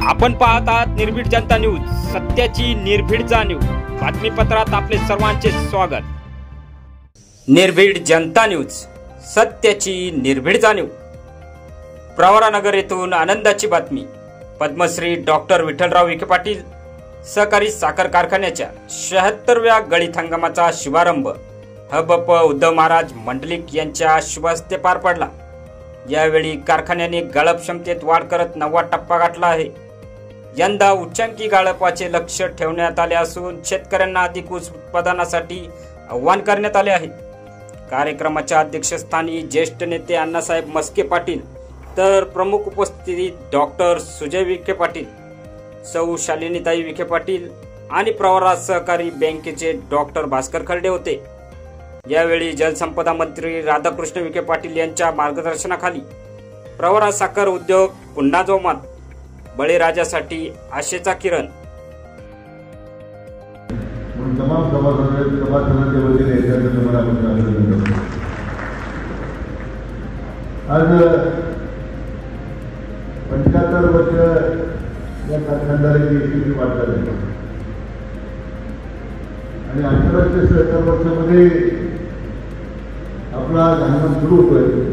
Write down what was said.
आपण पाहत आहात निर्भीड जनता न्यूज, सत्याची निर्भीड जाणीव। बातमीपत्रात आपले सर्वांचे स्वागत। निर्भीड जनता न्यूज, सत्याची निर्भीड जाणीव। प्रवरानगर येथून आनंदाची बातमी। पद्मश्री डॉक्टर विठ्ठलराव विखे पाटील सहकारी साखर कारखान्याच्या 76व्या गळीत हंगामाचा शुभारंभ हबप उद्धव महाराज मंडलिक यांच्या शुभ हस्ते पार पडला। यावेळी कारखान्याने गाळप क्षमतेत वाढ करत 9वा टप्पा गाठला आहे। यंदा उच्चांकी गाळपाचे लक्ष ठेवण्यात आले असून शेतकऱ्यांना अधिक ऊस उत्पादनासाठी आवाहन करण्यात आले आहे। कार्यक्रमाच्या अध्यक्षस्थानी ज्येष्ठ नेते अण्णासाहेब मस्के पाटील तर प्रमुख उपस्थितीत डॉक्टर सुजय विखे पाटील, सौ शालिनीताई विखे पाटील आणि प्रवरा सहकारी बँकेचे डॉक्टर भास्कर खर्डे होते। यावेळी जलसंपदा मंत्री राधाकृष्ण विखे पाटील यांच्या मार्गदर्शनाखाली प्रवरा साखर उद्योग पुन्हा जोमात, बळीराजासाठी आशेचा किरण। आज 75 वर्ष या कारखानदाराची यशस्वी वाटचाल आहे आणि आंतरराष्ट्रीय सहकार वर्षामध्ये आपला हंगाम सुरू होतोय।